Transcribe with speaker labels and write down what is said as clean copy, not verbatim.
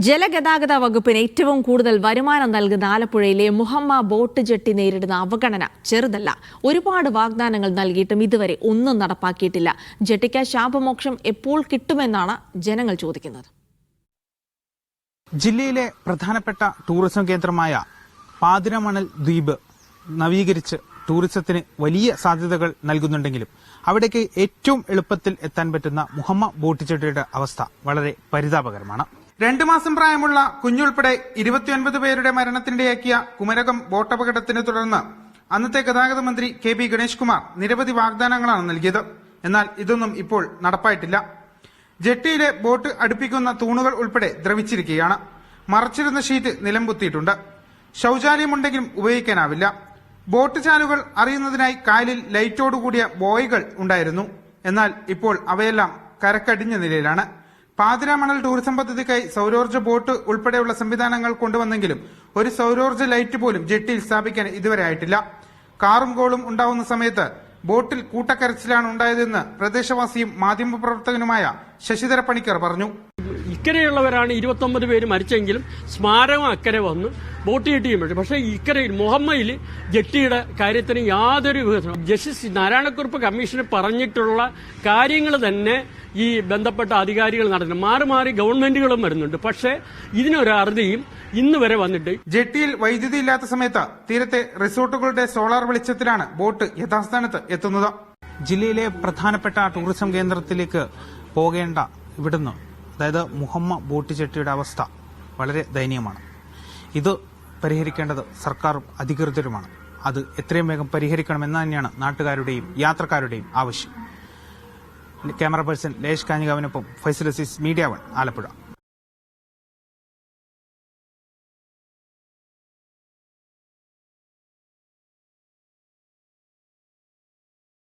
Speaker 1: ജലഗതാഗത വകുപ്പിന് ഏറ്റവും കൂടുതൽ വരുമാനം നൽകുന്ന ആലപ്പുഴയിലെ മുഹമ്മ ബോട്ട് ജെട്ടി നേരിടുന്ന അവഗണന ചെറുതല്ല. ഒരുപാട് വാഗ്ദാനങ്ങൾ നൽകിയിട്ടും ഇതുവരെ ഒന്നും നടപ്പാക്കിയിട്ടില്ല. ജെട്ടിക്ക് ശാപമോക്ഷം എപ്പോൾ കിട്ടുമെന്നാണ് ജനങ്ങൾ ചോദിക്കുന്നത്.
Speaker 2: ജില്ലയിലെ പ്രധാനപ്പെട്ട ടൂറിസം കേന്ദ്രമായ പാതിരമണൽ ദ്വീപ് നവീകരിച്ച് ടൂറിസത്തിന് വലിയ സാധ്യതകൾ നൽകുന്നുണ്ടെങ്കിലും അവിടേക്ക് ഏറ്റവും എളുപ്പത്തിൽ എത്താൻ പറ്റുന്ന മുഹമ്മ ബോട്ട് ജെട്ടിയുടെ അവസ്ഥ വളരെ പരിതാപകരമാണ്. 2 മാസം പ്രായമുള്ള കുഞ്ഞുൾപ്പെടെ 29 പേരുടെ മരണത്തിനിടയാക്കിയ കുമരകം ബോട്ടപകടത്തിനെ തുടർന്ന് അന്നത്തെ ഗതാഗത മന്ത്രി കെ.ബി. ഗണേഷ് കുമാർ നിരവധി വാഗ്ദാനങ്ങളാണ് നൽകിയത്. എന്നാൽ ഇതൊന്നും ഇപ്പോൾ നടപ്പായിട്ടില്ല. ജെട്ടിയിലെ ബോട്ട് അടുപ്പിക്കുന്ന തൂണുകൾ ഉൾപ്പെടെ ദ്രവിച്ചിരിക്കുകയാണ്. മറച്ചിരുന്ന ഷീറ്റ് നിലംപൊത്തിയിട്ടുണ്ട്. ശൌചാലയമുണ്ടെങ്കിലും ഉപയോഗിക്കാനാവില്ല. ബോട്ട് ചാലുകൾ അറിയുന്നതിനായി കായലിൽ ലൈറ്റോടുകൂടിയ ബോയികൾ ഉണ്ടായിരുന്നു. എന്നാൽ ഇപ്പോൾ അവയെല്ലാം കരക്കടിഞ്ഞ നിലയിലാണ്. പാതിരാമണൽ ടൂറിസം പദ്ധതിക്കായി സൌരോർജ്ജ ബോട്ട് ഉൾപ്പെടെയുള്ള സംവിധാനങ്ങൾ കൊണ്ടുവന്നെങ്കിലും ഒരു സൌരോർജ്ജ ലൈറ്റ് പോലും ജെട്ടിയിൽ സ്ഥാപിക്കാൻ ഇതുവരെ ആയിട്ടില്ല. കാറും കോളും ഉണ്ടാവുന്ന സമയത്ത് ബോട്ടിൽ കൂട്ടക്കരച്ചിലാണ് ഉണ്ടായതെന്ന് പ്രദേശവാസിയും മാധ്യമപ്രവർത്തകനുമായ ശശിധര പണിക്കർ പറഞ്ഞു.
Speaker 3: ഇക്കരെയുള്ളവരാണ് 29 പേര് മരിച്ചെങ്കിലും സ്മാരകം അക്കരെ വന്ന് ബോട്ട് ജെട്ടിയും പറ്റും. പക്ഷേ ഇക്കരയിൽ മുഹമ്മയിൽ ജെട്ടിയുടെ കാര്യത്തിന് യാതൊരു വികസനം ജസ്റ്റിസ് നാരായണക്കുറുപ്പ് കമ്മീഷന് പറഞ്ഞിട്ടുള്ള കാര്യങ്ങൾ തന്നെ ഈ ബന്ധപ്പെട്ട അധികാരികൾ നടത്തുന്നു. മാറി മാറി ഗവൺമെന്റുകളും വരുന്നുണ്ട്. പക്ഷേ ഇതിനൊരു അറുതിയും ഇന്ന് വരെ വന്നിട്ട്.
Speaker 2: ജെട്ടിയിൽ വൈദ്യുതി ഇല്ലാത്ത സമയത്ത് തീരത്തെ റിസോർട്ടുകളുടെ സോളാർ വെളിച്ചത്തിലാണ് ബോട്ട് യഥാസ്ഥാനത്ത് എത്തുന്നത്. ജില്ലയിലെ പ്രധാനപ്പെട്ട ടൂറിസം കേന്ദ്രത്തിലേക്ക് പോകേണ്ട ഇവിടുന്ന്, അതായത് മുഹമ്മ ബോട്ട് ജെട്ടിയുടെ അവസ്ഥ വളരെ ദയനീയമാണ്. ഇത് പരിഹരിക്കേണ്ടത് സർക്കാരും അധികൃതരുമാണ്. അത് എത്രയും വേഗം പരിഹരിക്കണമെന്ന് തന്നെയാണ് നാട്ടുകാരുടെയും യാത്രക്കാരുടെയും ആവശ്യം. ക്യാമറ പേഴ്സൺ ലേഷ് കാഞ്ഞികാവിനൊപ്പം ഫൈസൽ അസീസ്, മീഡിയ 1, ആലപ്പുഴ.